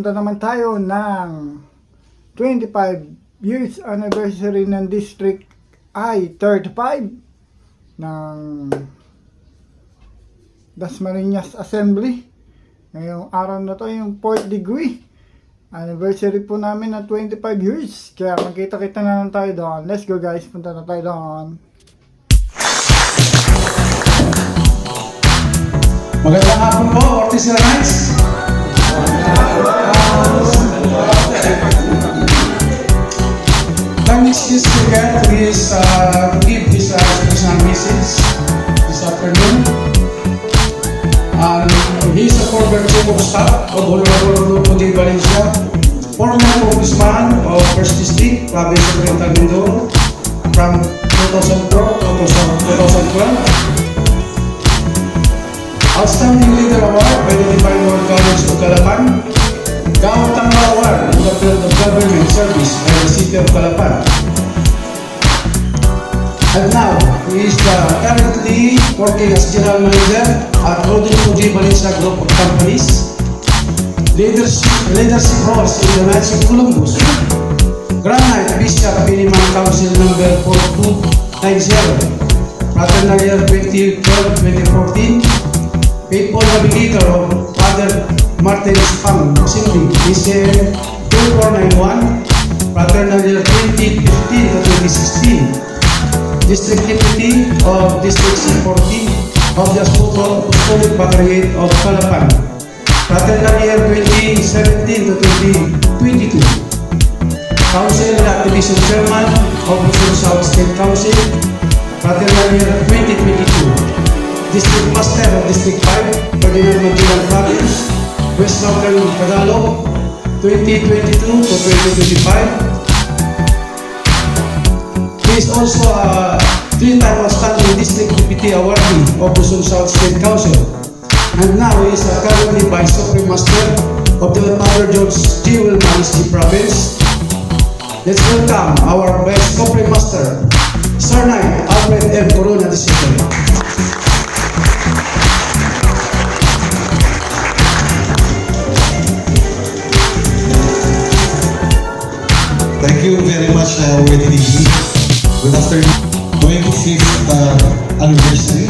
magpupunta naman tayo ng 25 years anniversary ng District I-35 ng Dasmariñas Assembly. Ngayong araw na to, yung 4th degree anniversary po namin na 25 years. Kaya magkita-kita na lang tayo doon. Let's go guys, punta na tayo doon. Magandang hapon po, Ortiz Knights. Thanks this weekend to give his special message this afternoon. He is a former chief of staff of Honorable Puti Valencia, former congressman of First District, Province of Oriental Mindoro, from 2004 to 2012. Outstanding Leader Award by the Divine Lord College of Calapan, Gautang Award in the field of government service by the City of Calapan. And now, he is currently working as General Manager at Rodrigo G. Valencia Group of Companies. Leadership roles in the Knights of Columbus. Grand Knight Bishop Piniman Council number 4290. Fraternal year 2012-2014. Faithful Navigator of Father Martin Spang Assembly is 2491. Fraternal year 2015 to 2016. District Deputy of District C14 of the Apostolic Vicariate of Calapan. Fraternal year 2017 to 2022. Council at Division Chairman of Luzon South State Council. Fraternal year 2022. District Master of District 5, Ferdinand Magellan Province, West Northern Tagalog, 2022 to 2025. He is also a 3-time outstanding District Deputy Awardee of Luzon South State Council. And now he is currently Vice Supreme Master of the Mother George G. Wilmans G. Province. Let's welcome our Vice Supreme Master, Sir Knight Alfred M. Corona II. Thank you very much, Worthy DG. Good afternoon. 25th anniversary,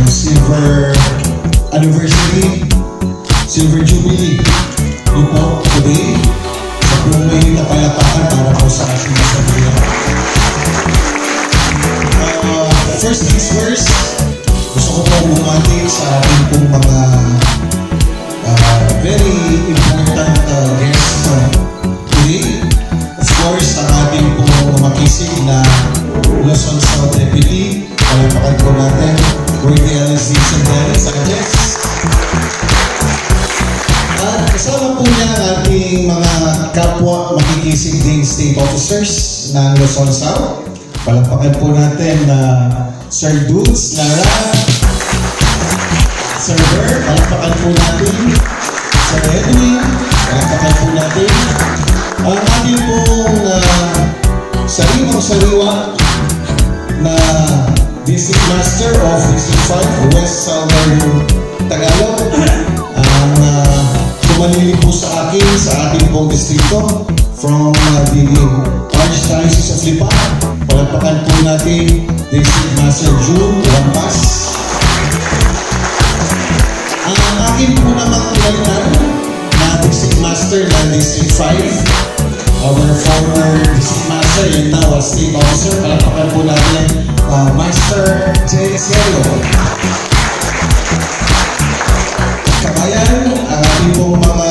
silver anniversary, silver jubilee. Yun po, today, sa buong may kapayapaan para po sa ating masamaya. First things first, gusto ko po bumati sa ating pong mga very important guests today. Of course, ang ating pong makisig na Luzon South Deputy, palapakan po natin, Worthy LSD Sanchez. At kasama po niya ang ating mga kapwa makikisig ding state officers ng Luzon South. Palapakan po natin Sir Dudes, Lara, Sir Ber, palapakan po natin, Sir Edwin, palapakan po natin. Ang ating pong sariwang-sariwa na District Master of District 5, West Southern Tagalog, ang tumanili po sa akin sa ating pong distrito from the Archdiocese of Lipa. Palapakan po natin District Master June Rampas. Ang akin po namang pinalitan na District Master ng District 5, our former District Master and now a State Officer. Palapakan po natin Master J. Cielo. Kabayan, ang ating pong mga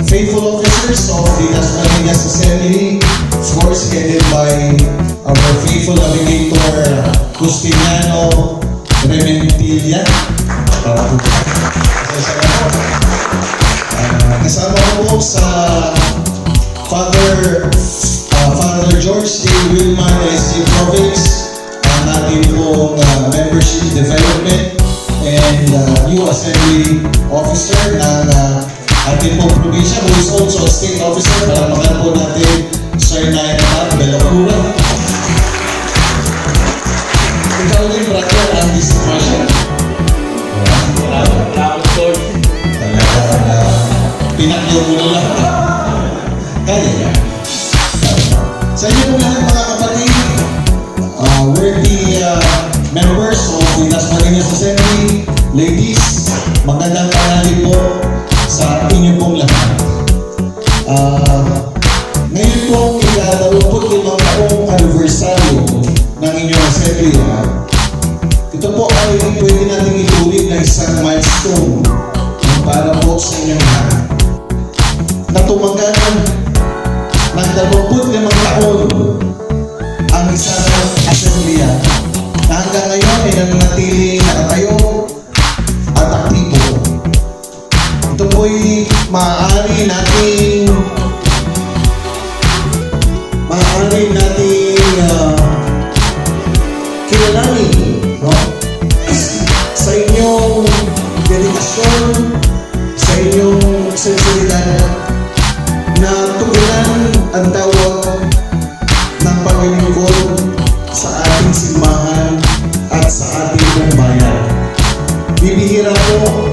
faithful officers of the Dasmariñas Assembly, of course headed by our faithful navigator Justiniano Rementilia. Kasama ko po sa Father George A. Wilman SG Province, ang ating pong membership development and new assembly officer ng ating pong probinsya, who is also a state officer. Palapakan po natin Sir Knight Belacura. Ikaw din, brother, ang district marshal. Salamat po. Talaga, pinakyaw mo na ika-25 taong anibersaryo ng inyong assembly, ito po ay pwede natin ituloy na isang milestone para po sa inyong lahat. Na tumagal ng 25 taon ang isang assembly na hanggang ngayon ay nananatiling nakatayo at aktibo. Ito po'y maaari nating kilalanin, no? Sa inyong dedikasyon, sa inyong sensibilidad na tugunan ang tawag ng paglilingkod sa ating simbahan at sa ating buong bayan. Bibihira po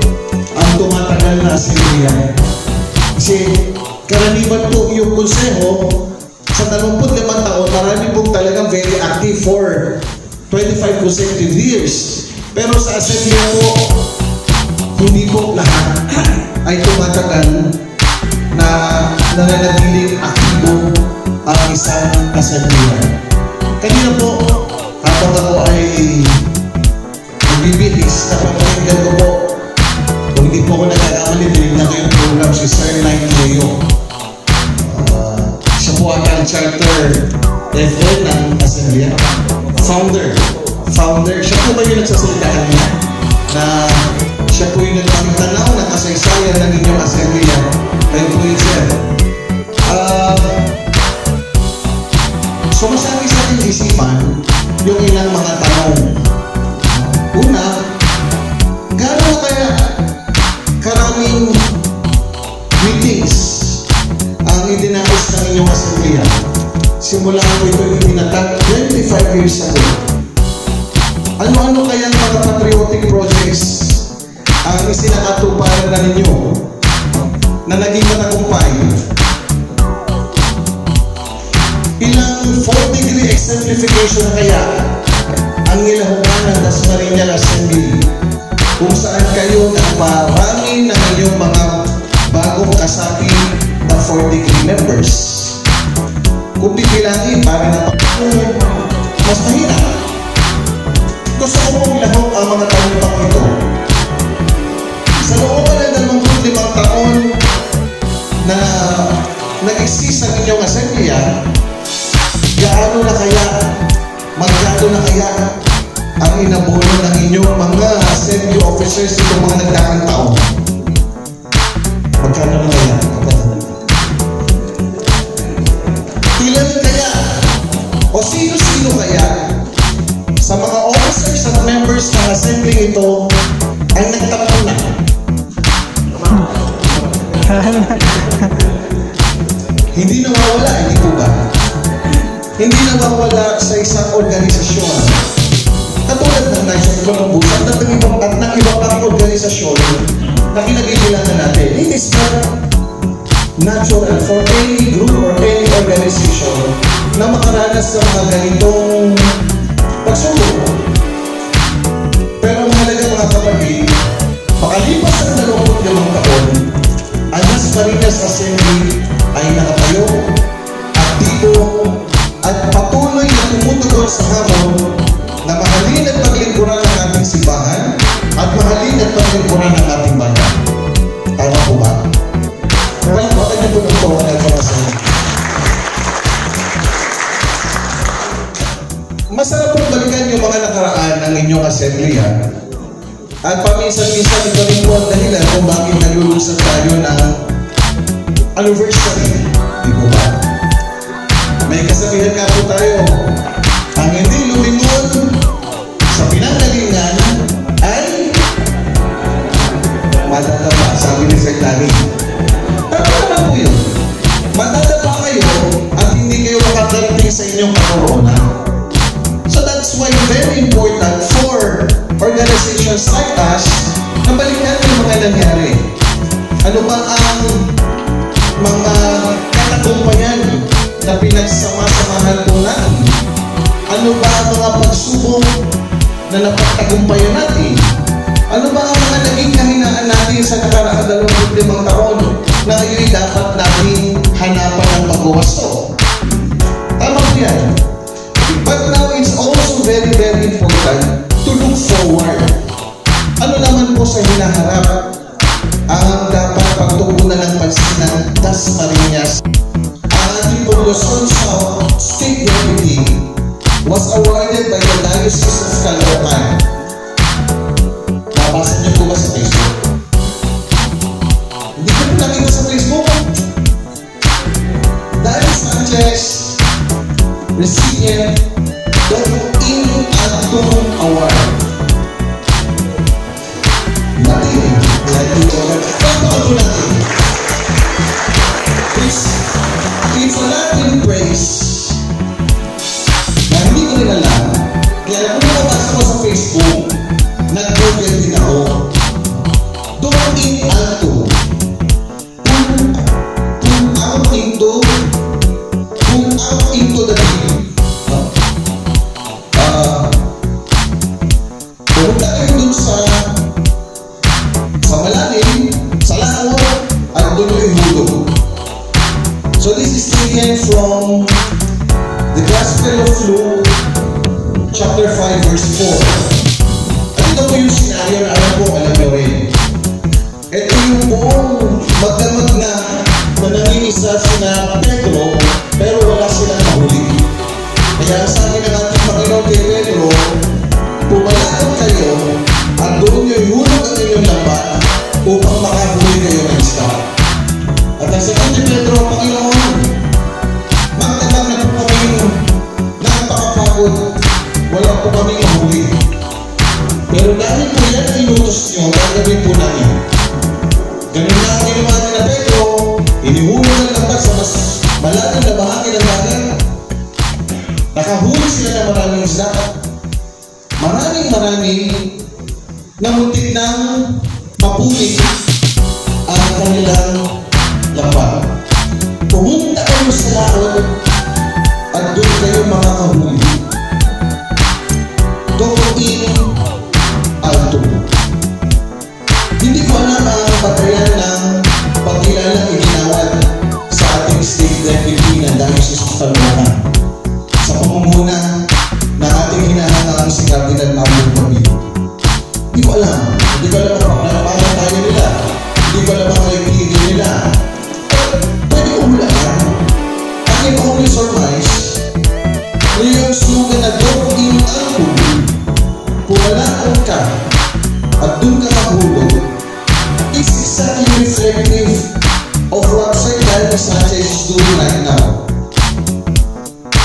ang tumatagal na asamblea. Kasi karaniwan po yung konseho sa 25 taon, marami pong talagang very active for 25 consecutive years. Pero sa asamblea po, hindi po lahat ay tumatagal na nananatiling aktibo ang isang asamblea. Kanina po, habang ako ay nagbibihis, napapakinggan ko po, kung hindi po ako nagkakamali, tinignan ko yung program si Sir Nine Leo. Siya po ang charter FL ng asamblea. Founder. Siya po ba yung nagsasalita kanina? Na siya po yung nagpapitanaw ng kasaysayan ng inyong asamblea. Kayo po yun, sir. Sumasabi sa ating isipan yung ilang mga tanong. Una, gaano kaya karaming meetings ang idinakos ng inyong asamblea? Simula ko ito itinatag 25 years ago. Ano-ano kaya ang mga patriotic projects ang isinakatuparan na ninyo na naging matagumpay? Ilang 4-degree exemplification na kaya ang ilahukan ng Dasmariñas Assembly kung saan kayo nagparami ng inyong mga bagong kasapi na 4-degree members? Kung pipilangin para na mas mahirap. Gusto ko pong ilahok ang mga tanong ito. Sa loob ng 25 taon na nag-exist ang inyong asamblea, magkano na kaya ang inabono ng inyong mga assembly officers itong mga nagdaang taon? Magkano na kaya? Ilan kaya o sino-sino kaya sa mga officers at members ng assembly ito ay nagtapon na? Hindi nawawala, hindi po ba? Hindi nawawala sa isang organisasyon. Katulad ng Knights of Columbus at ng iba pang organisasyon na kinagigilangan natin. It is not natural for any group or any organization na makaranas sa mga ganitong pagsubok. Pero mahalaga mga kapatid, makalipas ang 25 taon, ang Dasmariñas Assembly ay nakatayo, aktibo, at patuloy na tumutugon sa hamon na mahalin at paglingkuran ng ating simbahan at mahalin at paglingkuran ng ating bayan. Tama po ba? Bakit niyo po ng taon at pamasan? Masarap pong balikan yung mga nakaraan ng inyong asamblea. At paminsan-minsan ito rin po ang dahilan kung bakit nalulusan tayo ng anniversary. Di po ba? May kasabihan nga po tayo, ang hindi lumingon sa pinanggalingan ay matataba, sabi ni Sir Larry. Tama naman po yun. Matataba kayo at hindi kayo makakarating sa inyong kakorona. So that's why very important for organizations like us na balikan yung mga nangyari. Ano ba ang mga katagumpayan na pinagsama-samahan po natin? Ano ba ang mga pagsubok na napagtagumpayan natin? Ano ba ang mga naging kahinaan natin sa nakaraang 25 taon na ngayon dapat natin hanapan ng pagwawasto? very, very important to look forward. Ano naman po sa hinaharap ang dapat pagtuunan ng pansin ng Dasmariñas? Ang ating pong Luzon South State Deputy was awarded by the Diocese of Caloocan. Nabasa niyo po ba sa Facebook? Hindi ko po nakita sa Facebook. Dario Sanchez, recipient ng In-Antum Award. Natin, pagpakato natin. It's a Latin praise na hindi ko rin alam. Kaya kung nakabasa ko sa Facebook, nag-google din ako. Doon In-Antum. Put out into the deep. Pumunta kayo dun sa malalim, sa laot, at dun yung hulog. So this is taken from the Gospel of Luke, chapter 5, verse 4. At ito po yung senaryo na alam nyo rin. Ito yung buong magdamag na nanginisa sina Pedro, pero wala silang mahuli. Kaya ang sabi ng ating Panginoon kay Pedro, pumalakad kayo at doon nyo ihulog ang inyong lambat upang makahuli kayo ng isda. At ang sabi ni Pedro, Panginoon, magdamag na po kami napakapagod, wala po kami mahuli. Pero dahil po yan ang inutos nyo, gagawin po namin. Ganun na ang ginawa ni na Pedro, inihulog ang lambat sa mas malalim na bahagi ng dagat. Nakahuli sila ng maraming isda. Maraming na muntik ng mapulit ang kanilang lambat. Pumunta kayo sa laot at doon kayo makakahuli. Doon In-Antum. Hindi ko alam ang batayan ng pagkilalang iginawad sa ating State Deputy ng Diocese of Caloocan sa pamumuno na ating hinahangaan si Cardinal Mauro Pabilo. Hindi ko alam ang pangatayo nila, hindi ko alam ang kaibigan nila. Pwede ko hulaan. I can only surmise na yung slogan na Doon In-Antum, pumalaon ka at doon ka mahulog, is exactly reflective of what St. Dario Sanchez is doing right now.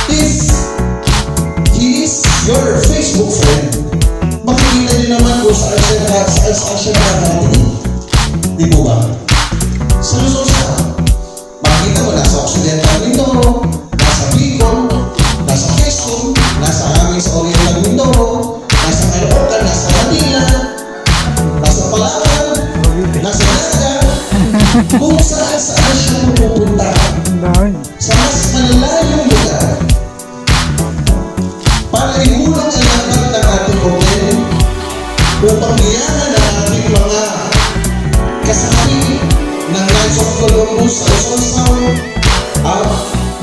If he is your Facebook friend, makikita niyo naman kung saan siya nakakarating. Di po ba? Sa Luzon South, makikita mo nasa Occidental Mindoro, nasa Bicol, nasa Quezon, nasa amin sa Oriental Mindoro, nasa Caloocan, nasa Manila, nasa Palawan, nasa Naga, kung saan siya pupunta. Sa mas malalayong lugar, para ihulog ang lambat ng ating hotel upang biyanan ang ating mga kasapi ng Knights of Columbus sa Luzon South at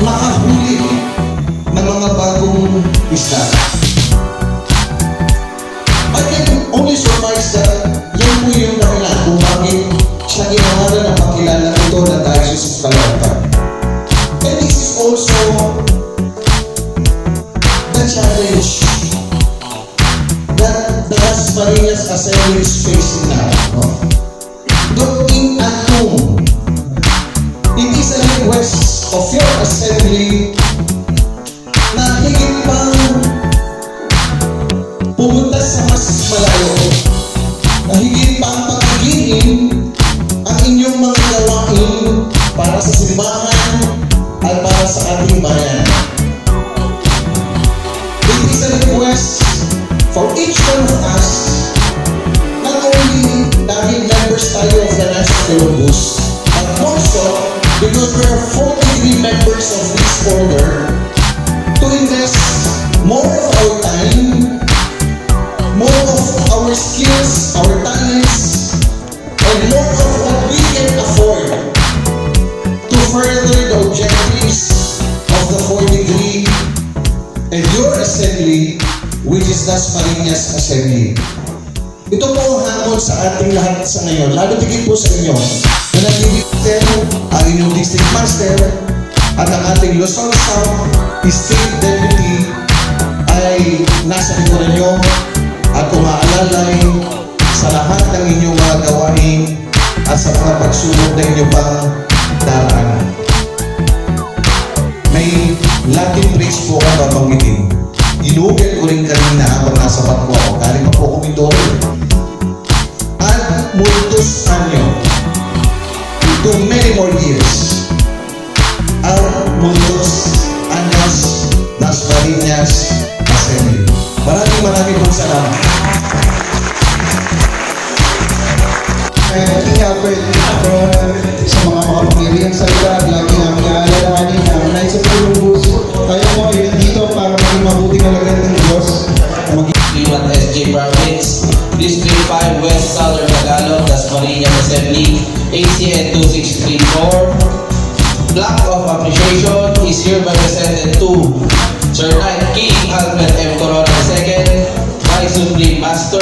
makahuli ng mga bagong isda. I can only surmise that yan po yung dahilan kung bakit siya ginawaran ng pagkilala ito ng Diocese of Caloocan. And this is also the challenge that the Dasmariñas Assembly is facing now. No? Doon In-Antum, it is a request of your assembly na higit pang pumunta sa mas malayo, na higit pang pagiging ang inyong mga gawain para sa simbahan at para sa ating bayan. It is a request for each one of us, not only dahil members tayo of the Knights of Columbus, but also because we are 43 members of this order, to invest more of our time, more of our skills, our talents, and more of what we can afford to further the objectives of the 4th degree and your assembly which is Dasmariñas Assembly. Ito po ang hamon sa ating lahat sa ngayon, lalo tigit po sa inyo, na nag-i-tell ang inyong district master at ang ating Luzon South State Deputy ay nasa likuran nyo at umaalalay sa lahat ng inyong mga gawain at sa mga pagsubok na inyo pang daraanan. May Latin phrase po akong babanggitin. Inuulit ko rin kanina habang nasa barko ako. Galing pa po ako Mindoro. Ad multos anyo. To many more years. Ad multos anyos Dasmariñas Assembly. Maraming pong salamat. Aking effort sa mga makapangyarihang salita at lagi namin aalalahanin na ang Knights of Columbus, tayo mo ay dito para maging mabuting alagad ng Diyos. Liman SJ Province, District 5 West Southern Tagalog, Dasmariñas Assembly, ACN 2634. Plaque of appreciation is hereby presented to Sir Knight King Alfred M. Corona II, Vice Supreme Master,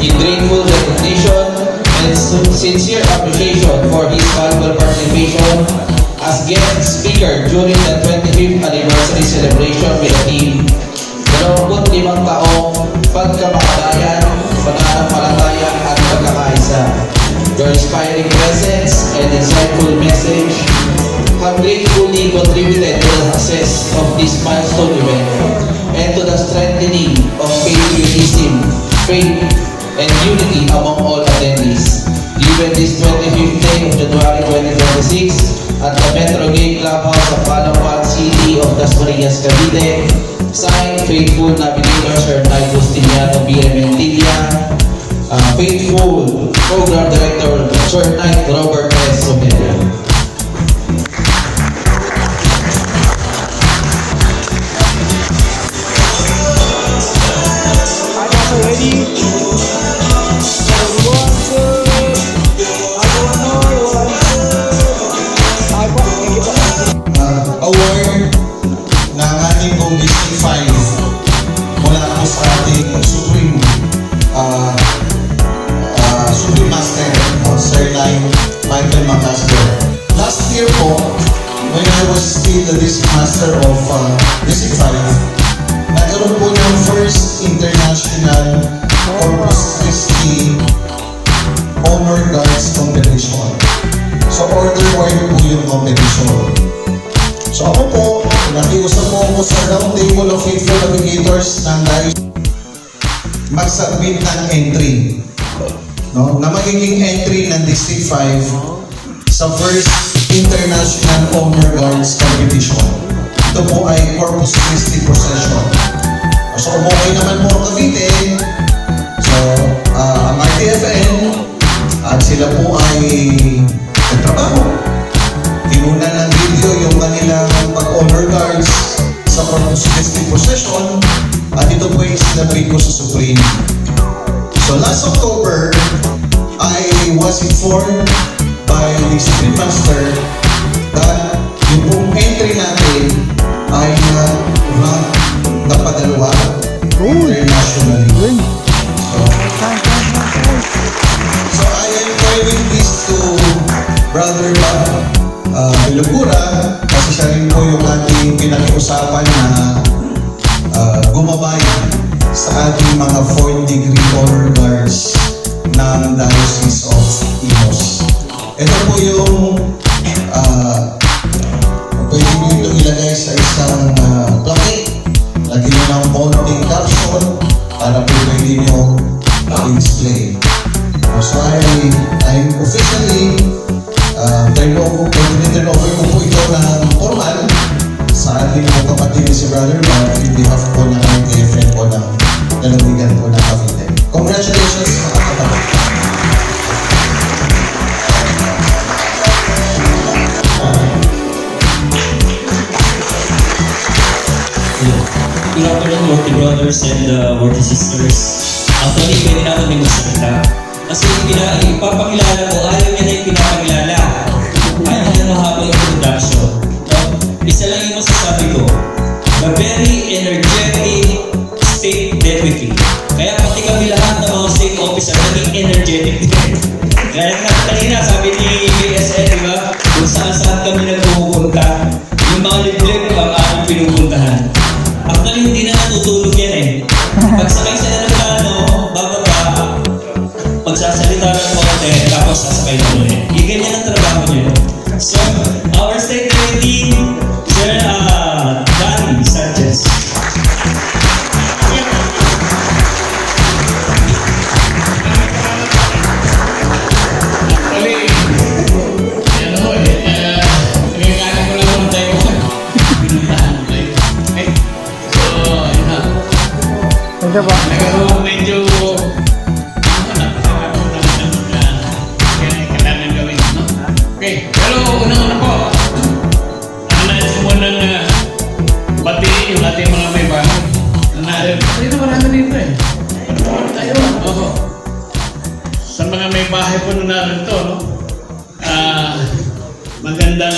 in grateful recognition and sincere appreciation for his valuable participation as guest speaker during the 25th anniversary celebration with the team. 25 taong pagkamakadayan, pananampalataya at pagkakaisa. Your inspiring presence and insightful message have gratefully contributed to the success of this milestone event and to the strengthening of patriotism, faith, and unity among all attendees. Given this 25th day of January 2026 at the Metro Gate Clubhouse of Palawan City of Dasmariñas, Cavite, signed Faithful Navigator Sir Knight Justiniano B. Mendilla, Faithful Program Director Sir Knight Robert S. Somera. Award ng ating pong District 5 mula po sa ating Supreme Master, Sir Knight Michael Macaster. Last year po, when I was still the District Master of District 5, nagkaroon po ng first international Corpus Christi Honor Guards Competition. So order-wide po yung competition. So ako po, nakiusap po ako sa round table of faithful navigators ng dahil mag-submit ng entry. No? Na magiging entry ng District 5 sa first International Honor Guards Competition. Ito po ay Corpus Christi Procession. So umukay naman po Cavite. So ang RTFN at sila po ay nagtrabaho. Tinunan ng video yung kanilang pag-honor guards sa Corpus Christi Procession at ito po yung sinabri ko sa Supreme. So last October, I was informed by the Supreme Master that yung pong entry natin ay na-rank na padalawa internationally. So I am giving this to Brother Bob Bilugura kasi siya rin po yung ating pinakiusapan na gumabay sa ating mga 4th degree honor guards ng Diocese of Imus. Ito po yung pwede nyo ito ilagay sa isang plaque. Lagyan nyo ng mounting caption para po pwede nyo i-display. So I'm officially turn over ko po ito ng formal sa ating mga kapatid ni si Brother Bob in behalf po ng RTFN po ng lalawigan po ng Cavite. Congratulations mga kapatid. Good afternoon, worthy brothers and worthy sisters. Actually, pwede naman may magsalita. Kasi ipapakilala ko, ayaw niya na ipinapakilala. Ayaw niya na mahabang introduction. No? Isa lang yung masasabi ko. The very energetic state everything. Kaya pati kami lahat ng mga state officer naging energetic din. Kaya nga kanina sabi ni BSN, di ba? Kung saan kami nagpupunta, yung mga liblib ang aming pinupuntahan. Actually, hindi na natutulog yan eh. Pagsakay sila ng plano, bababa, magsasalita ng konti, tapos sasakay na ulit. Ganyan ang trabaho niya. So, our state committee, Sir Danny Sanchez. Actually, ano nagkakaroon ko lang ng tayo. Pinuntahan ko tayo. So, yun na. Thank you po. Nagkaroon medyo napakarapo naman na kailangan gawin, no? Okay, pero unang-una po, nais ko munang batiin yung ating mga may bahay. Tayo na marami dito eh. Tayo, oo. Sa mga may bahay po na narito, no? Magandang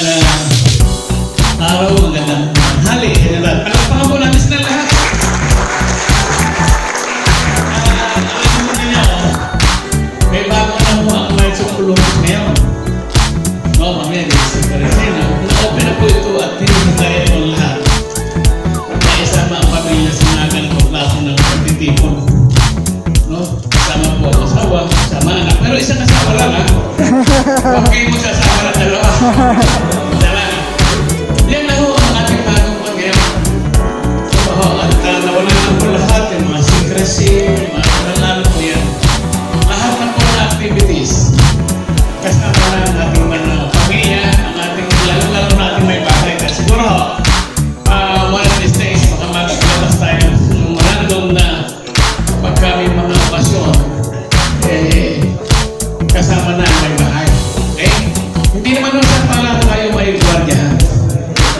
araw, magandang tanghali, general. Palakpakan po natin sila lahat. Alam mo ninyo, may bago na po ang Knights of Columbus ngayon. No, mamaya, gusto ka rin sila. Na-open na po ito at pinagkaya po lahat. Naisama ang pamilya sa mga ganitong klase ng pagtitipon. No? Kasama po ang asawa, kasama anak. Pero isang asawa lang, ha? Huwag kayo magsasama ng dalawa. Dalawa. Yan na ho ang ating bagong pag-iwan. At nawala na po lahat, yung mga secrecy, yung mga nalalo po yan. Lahat na po ng activities. Kasama na ang ating mga pamilya, ang ating lalo-lalo na ating may bahay. Kasi siguro ho, one of these days, baka magkakalabas tayo yung random na pagka may mga okasyon, kasama na ang may bahay. Okay? Hindi naman nun sa pala kayo may gwardiyahan.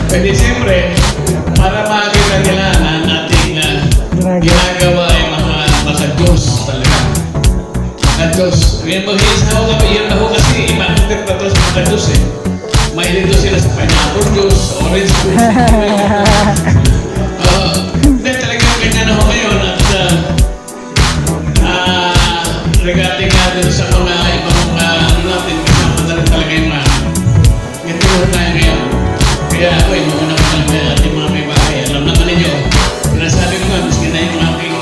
Pwede siyempre, para makakita nila na ang ating ginagawa ay mga Diyos talaga. Mga Diyos. Yan mag-iisa ako kami, yun ako kasi ibang interpreto sa mga Diyos eh. Mahilig sila sa pineapple juice, orange juice. Hindi talagang ganyan ako ngayon at regarding natin sa mga ibang natin, kasama na rin talaga yung mga ganito na tayo ngayon. Kaya ako, mauna ko talaga ating mga may bahay. Alam naman ninyo, sinasabi ko nga, miski na yung aking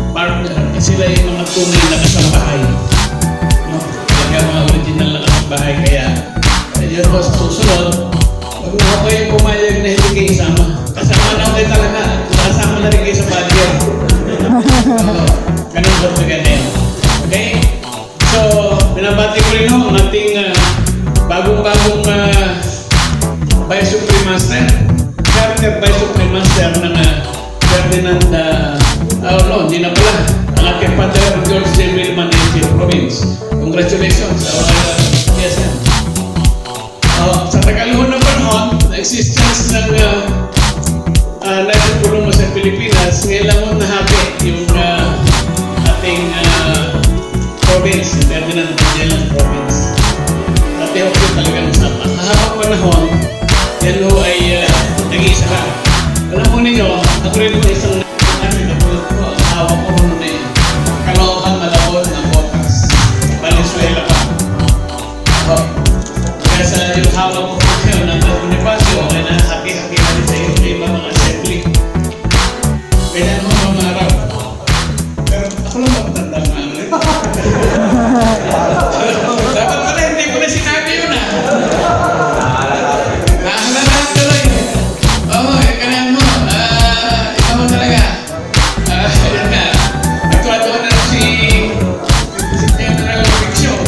partner, sila yung mga tunay na kasambahay. No? Talaga mga original na kasambahay. Kaya, yun po sa susunod, huwag mo kayo pumayag na hindi kayo isama. Kasama na kayo talaga. Kasama na rin kayo sa badger. Ganun po sa ganyan. Okay? So, binabati ko rin ho ang ating bagong-bagong Vice Supreme Master, Charter Vice Supreme Master ng Ferdinand, hindi na pala, ang ating Father George J. Wilman in Province. Congratulations sa PSM. Sa tagaluhon ng panahon, na existence ng Knights of Columbus sa Pilipinas, ngayon lang mo nahabi yung ating province, Ferdinand Magellan Province. Dati ako talagang sa mahabang panahon, yan ho ay nag-iisa ka. Alam mo ninyo, ako rin po isang namin na po, hawak ko rin na yun. Caloocan, Malabon, Navotas, Valenzuela pa. Kaya sa yung hawak ko kayo ng Bonifacio, ay nahaki-haki na rin sa iyo ng ibang mga assembly. Kaya naman mga Arab. Pero ako lang magtanda nga. Dapat pala hindi ko na sinabi yun ah. Naalala tuloy. Oo, kanyan mo. Ikaw mo talaga. Ayan na. Nagtuwa-tuwa na si General Fiction.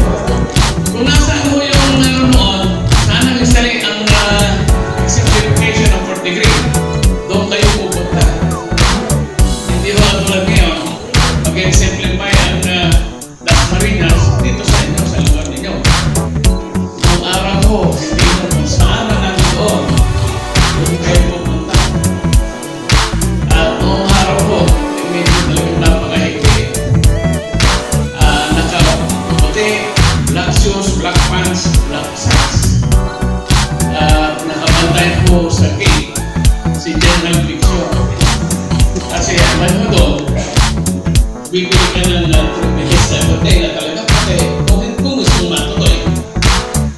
Kung nasaan mo yung noon, sana isali ang exemplification of 4th degree. Doon kayo pupunta. Hindi mo tulad ngayon, mag-exemplify ang Dasmariñas dito sa inyo, sa lugar ninyo. Noong araw ko, hindi mo kung saan man doon, doon kayo pupunta. At noong araw ko, medyo talagang napakahigpit. Nakaputi, black shoes, black pants, black socks. Nakabantay po sa gate si General Fiction. Kasi alam mo doon, bibili ka ng bilis na botella talaga kasi kung gusto mong matuloy.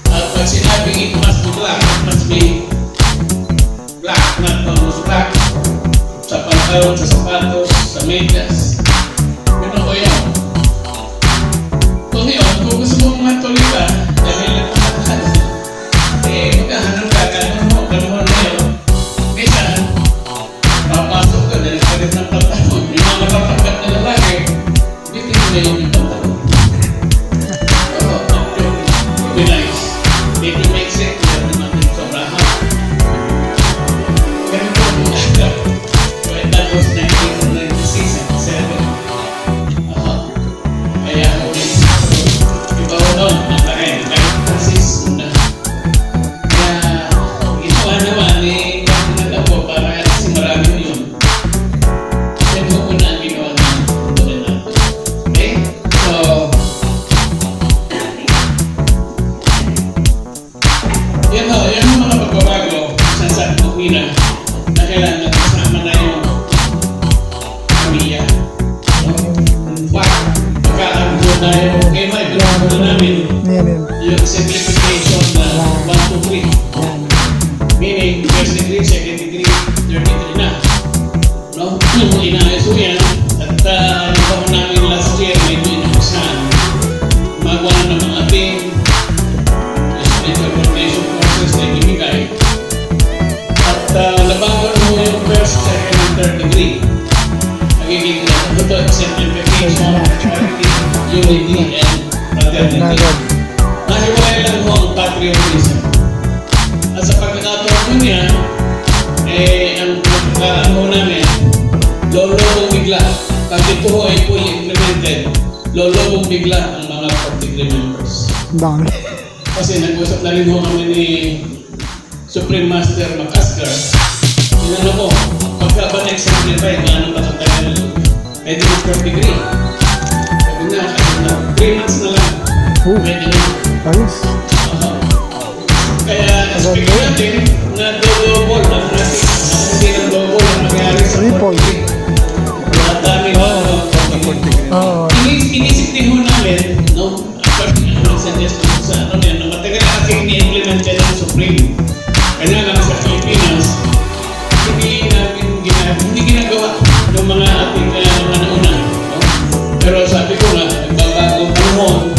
At pag sinabing it must be black, it must be black, not almost black. Sa pantalon, sa sapatos, sa medyas. Yun ako yun. Kung yun, kung gusto mong matuloy ka, dahil magkahanap ka, ganun na yun. Minsan, papasok ka, dahil ka rin ng pantalon. Yung mga matatanggap na lalaki, bitin na yun yung pantalon. Be nice. If you make sense, you have naman yung sobrahan. Ganun po yung agad. When that was 1996 and 97. Kaya ako rin. Iba ko doon, nakain. Kahit Francis, una. Kaya, ginawa naman eh, bakit na po para kasi marami yun. Yan po una ang ginawa namin. Okay? So, yan ang mga pagbabago sa San Joaquin na kailangan kasama na yung pamilya. Magkakaroon na yung may grabe na namin Yan. yung simplification na 1, 2, 3. Meaning, first degree, second degree, third degree na. No? Inaayos ko yan. At nabaho namin last year, medyo inakusahan. Magawa na ng mga team, interpretation process na ibigay. At nabago mo yung first, second, and third degree. Nagiging ito, simplification, charity, unity, and fraternity. Nahiwalay lang mo ang patriotism. At sa pagkakataon mo niya, ang pagkakaano namin, lolobong bigla. Pag ito ay fully implemented, lolobong bigla ang mga 43 members. Dami. Kasi nag-usap na rin ho kami ni Supreme Master Macasker. Tinanong ko, pagka ba na-exemplify, gaano ba katagal pwede ng 4th degree? Sabi na, kasi na 3 months na lang. Pwede na. Ayos. Kaya expect natin na double ang natin. Hindi na double ang nangyari sa 4th degree. Ang dami ho. Inisip din ho namin, no? Suggest sa ano yan, na matagal na kasi ini-implement yan ng Supreme. Kaya lang sa Pilipinas, hindi ginagawa ng mga ating mga nauna. No? Pero sabi ko nga, nagbabagong panahon,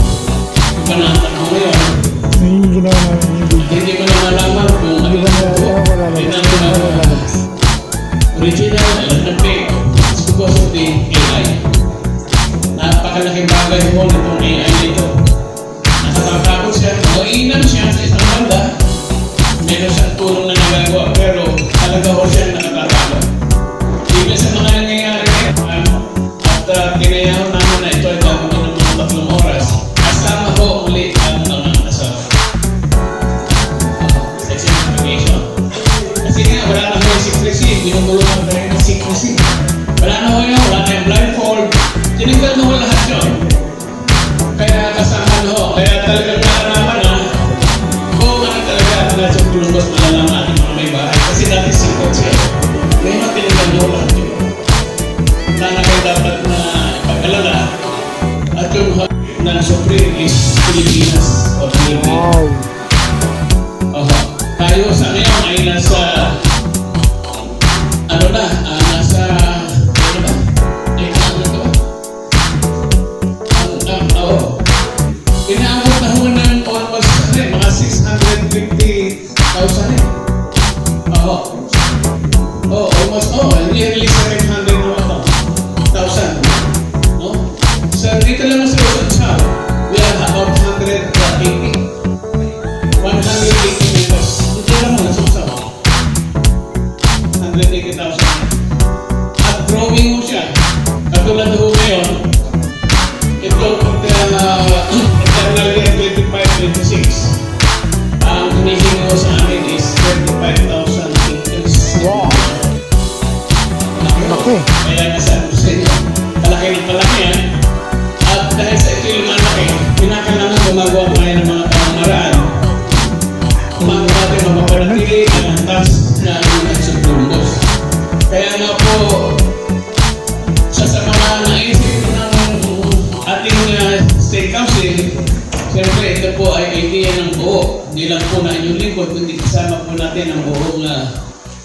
iba na ang tanong ngayon, Yung ginawa namin yung video. hindi ko na malaman kung ano yung original and fake. It's because of the AI. Napakalaking bagay mo nitong AI nito. Nakakapagod siya, mainam siya sa isang banda, meron siyang tulong na nagagawa, pero talaga ho siya nakakapagod. Ibig sa mga nangyayari at tinayaw namin na ito ay gagawin ng mga 3 oras, kasama ho ulit ang mga asawa. Sex education. Kasi nga, wala na ho yung secrecy, binubulungan na rin ng secrecy. Wala na ho yun, wala na yung blindfold, tinignan mo lahat yun. Kaya kasama ho, kaya talagang naaraman na kung ano talaga ang nasa Columbus malalaman ating mga may bahay. Kasi dati singkot siya. Kaya matiligan nyo lahat yun. Na kayo dapat na ipag-alala at yung ng Supreme is Pilipinas o Pilipinas. Tayo sa ngayon ay nasa nasa ano ba? Inaabot na ho ng almost mga 650,000 almost nearly 700 na thousand. No? So dito lang sa Luzon, we have about 180 members. Dito lang mo sa 180,000. At growing mo siya. Katulad ho ngayon, ito internal year 25-26. Ang hinihingi mo sa amin is 35,000 increase. Wow. Laki. Kaya nasabi sa inyo, palaki ng palaki yan. At dahil sa ito yung malaki, pinakailangan gumagawa tayo ng mga pamamaraan. Umaga natin mapapanatili ang antas na ang sa Columbus. Kaya nga po, sa mga naisip ko na lang po na inyong lingkod, kundi kasama po natin ang buong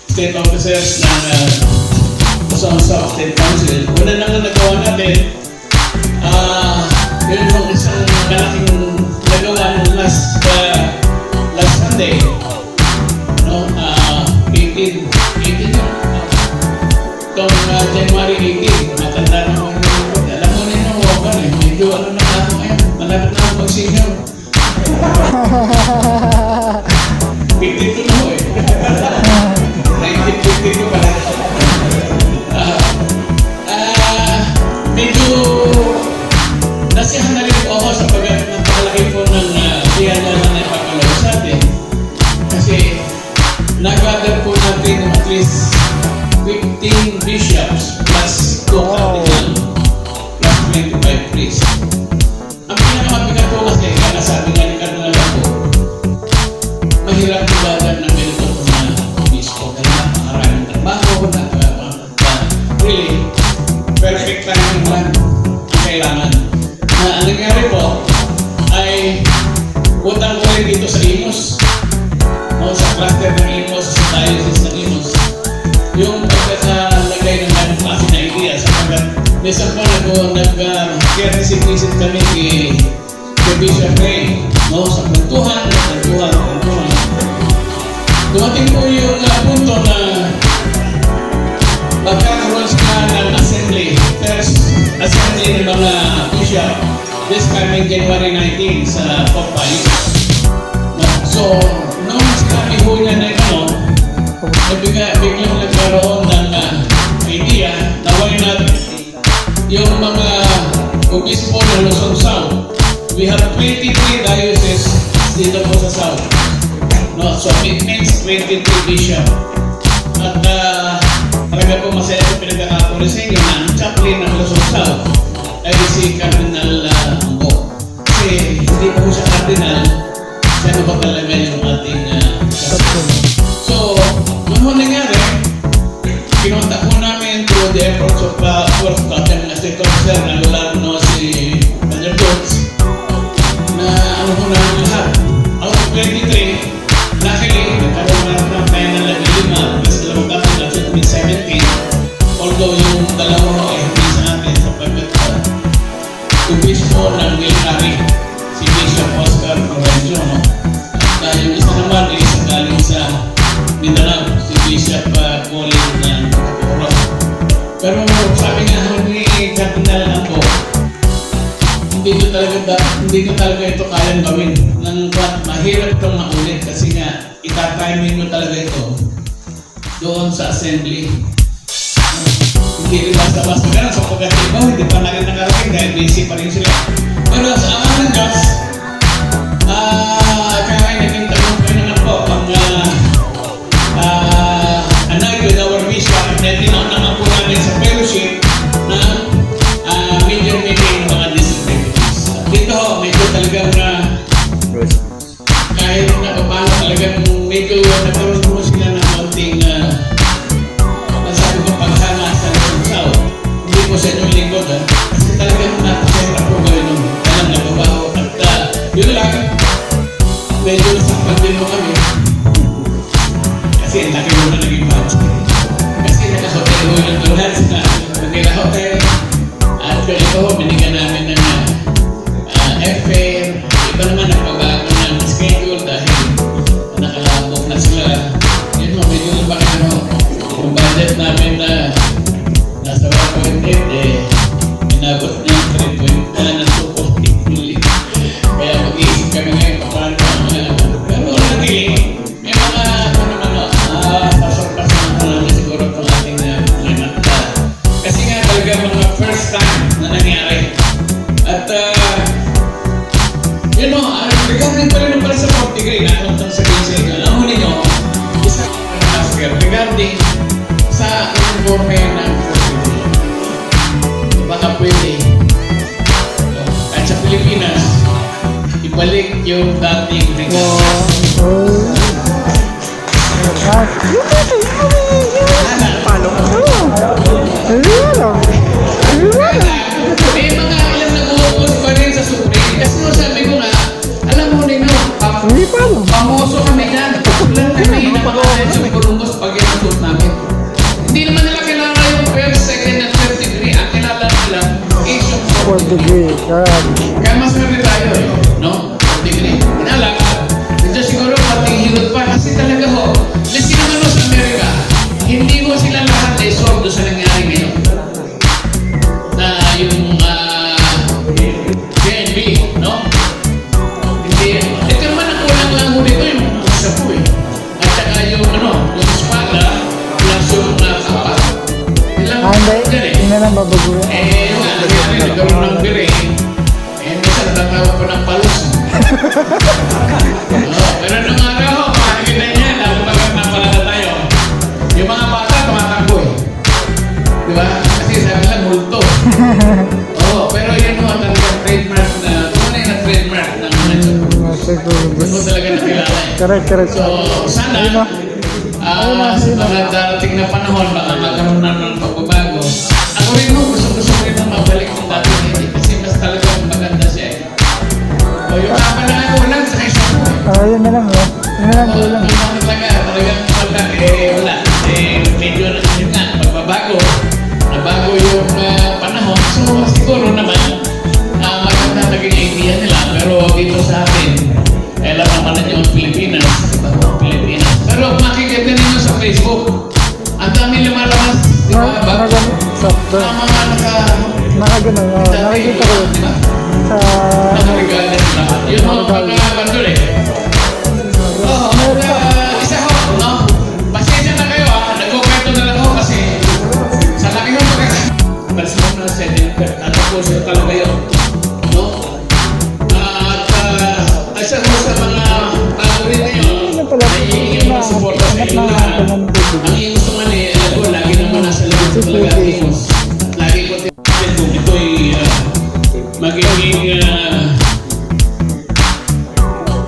state officers ng Luzon South State Council. Una nang nagawa natin, yun yung isang malaking nagawa ng last Sunday, no? 18 itong January 18, matanda na mo yung lingkod. Alam mo na yung walker eh, medyo ano na ako ngayon, malapit na ako mag-senior. 52 na ako eh. 1952 pala. Medyo nasiyahan na rin po ako sa pagkakalaki po ng biyaya na naipapalaw sa atin. Kasi nag-gather po natin at least 15 bishops plus 2 cardinal plus 25 priests. Ang pinakamabigat po kasi, kaya nasabi nga ni Cardinal ako, mahirap ibadan ng ganito po na obispo. Dahil napakaraming trabaho, really, perfect timing lang ang kailangan. Na ang nangyari po ay utang ko rin dito sa Imus, no, sa cluster ng Imus, sa diocese ng Imus, yung pagkakalagay ng ganong klase na idea sapagkat minsan po nag-courtesy visit kami kay Bishop Ray, no, sa kwentuhan. Dumating po yung punto na magkakaroon sila ng assembly, first assembly ng mga bishop this coming January 19 sa Popeye. No? So, noong sinabi ho niya na biglang nagkaroon ng idea na why not yung mga obispo ng Luzon South. We have 23 dioceses dito po sa South. No, so it means 23 bishop. At talaga po masaya po pinagkakapuri sa inyo na ang chaplain ng Luzon South ay si Cardinal Ambo. Kasi hindi po siya cardinal, siya na ba talaga yung ating So, noong nangyari, kinontak po namin through the efforts of Fourth Captain na State Officer na lalo no si Daniel Coates na ano po namin lahat. Out of 23, luckily, nagkaroon na ng final na 5 plus 2 captain na 17. Although yung dalawa ay hindi sa atin sapagkat obispo ng military, si Bishop Oscar Florencio, no? At yung isa naman ay isa galing sa Mindanao, si Bishop Colin ng Kapuro. Pero sabi nga ni Cardinal Ambo, hindi ko talaga ito kayang gawin. Mahirap itong maulit kasi nga itatiming nyo talaga ito doon sa assembly. Hindi rin basta-basta ganun sa pagkatiba, hindi pa na rin nakarating dahil busy pa rin sila. Pero sa aman ng Diyos, kaya ay naging tagumpay naman po ang anay with our bishop at tinaon naman po namin sa fellowship na major meeting ng mga district deputies. At dito medyo talagang kahit na paano talagang medyo nagkaroon po sila ng konting sabi ko paghanga sa Luzon South. Hindi po sa inyong lingkod kasi talagang napasera po gawin nun. Alam na babaho at yun lang medyo nasakpan din mo kami kasi ang laki mo na naging match kasi nakahotel mo yung tulad na nagkila-hotel at ganito binigyan namin ng airfare. Iba naman nagpabago ng schedule dahil nakalabok na sila. Yun mo, medyo na baka yung budget namin na nasa 1.8 inabot niya 3.1 na 2.8 kaya mag-iisip kami ngayon paano pero nagili may mga sasurpasan namin siguro itong ating mga kasi nga talaga mga first time na nangyari at yun mo, regarding pa rin pala sa 4th degree na itong sabihin sa inyo alam mo ninyo isa regarding sa informe ng 4th degree baka pwede at sa Pilipinas ibalik yung dating may mga ilang nag-uupos pa rin sa Supreme kasi sabi ko nga alam mo ninyo famoso 4th degree. Correct. Kaya maswerte tayo eh, no? Degree. Inalang, medyo siguro pating hilot pa kasi talaga ho, kasi naman sa Amerika, hindi mo sila lahat ay sordo sa nangyari ngayon. Na yung DNB, no? Hindi, ito naman ang kulang lang ho dito yung sapu eh. At saka yung yung espada plus yung kapa. Hindi, hindi na lang babaguhin. Yung nangyari, nagkaroon ng biri. Minsan natawag ko ng palos. Pero nung araw, makikita niya, nakupagat na pala na tayo. Yung mga bata, tumatakbo eh. Di ba? Kasi sabi lang, multo. Pero yan mo, talagang trademark na, tunay na trademark ng Doon mo talaga nakilala eh. Correct. So, sana, sa mga darating na panahon, baka magkaroon na ng pagbabago. Ako rin mo, gusto rin na mabalik ng dati hindi. Kasi mas talagang maganda siya eh. O yung kapa na nga ulang sa isa po eh. Yun na lang, oh. Yun na lang, O, kulang. yung mga talagang wala, wala. Medyo yun nga, pagbabago. Nabago yung panahon. So, siguro naman, maganda naging idea nila. Pero dito sa atin, alam naman na yung Pilipinas. Pero makikita ninyo sa Facebook, ang dami lumalabas, di ba? Sakto. Ang mga Nakagano, nakikita ko yun. di ba? Sa... Nakaregala sila. Yun ho, mga bandol eh. Oo, isa ho, no? Pasensya na kayo ha, nagkukwento na lang ho kasi sa laki ng personal na senator, ano po siya talaga yun, no? At isa ho sa mga tao rin na yun, naiingin mo suporta sa inyo lahat. Ang iyong gusto nga ni Elago, lagi naman nasa labas ko talaga Timos. Lagi ko kung ito'y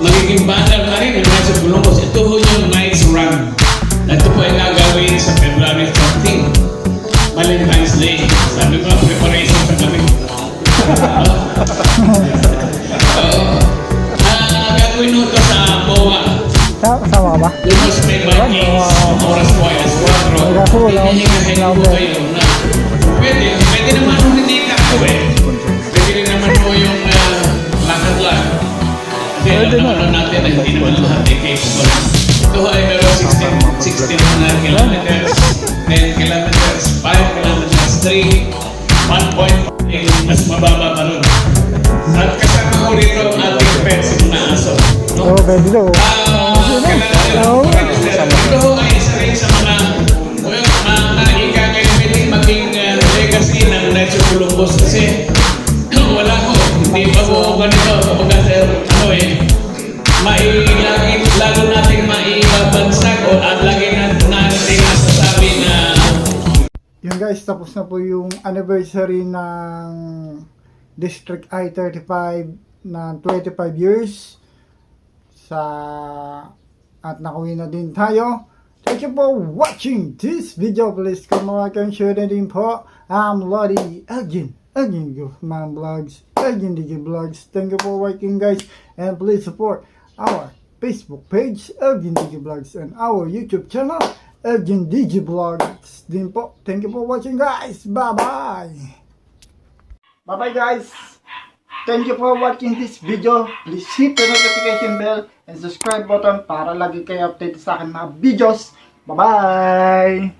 magiging banner na rin ng Knights of Columbus. Ito ho yung Knights Run. Ito po ay gagawin sa February 14, Valentine's Day. Sabi ko, preparation pa kami. Gagawin ho ito sa MOA. Sama ka ba? Lumos may Vikings, oras po ay alas 4. Hinihingahin po kayo na pwede naman kung hindi ka pwede rin naman po yung lakad lang. Kasi alam naman natin na hindi naman lahat ay capable. Ito ay meron 16 na kilometers, 10 kilometers, 5 kilometers, 3, 1.5, mas mababa pa rin. At kasama ko rito ang ating pets na aso. Oo, pwede daw. Ito ay isa rin sa mga ikagay pwedeng maging legacy ng Knights of Columbus kasi wala ko, hindi pa ko ganito kapag lalo natin maibabansag o at lagi natin nasasabi na Yun guys, tapos na po yung anniversary ng District I-35 na 25 years at nakuwi na din tayo. Thank you for watching this video. Please comment, like, and share na din po. I'm Lodi Elgin Guzman Vlogs, Elgin DJ Vlogs. Thank you for watching guys, and please support our Facebook page, Elgin DJ Vlogs, and our YouTube channel, Elgin DJ Vlogs din po. Thank you for watching guys. Bye-bye. Bye-bye guys. Thank you for watching this video. Please hit the notification bell and subscribe button para lagi kayo update sa akin mga videos. Bye-bye!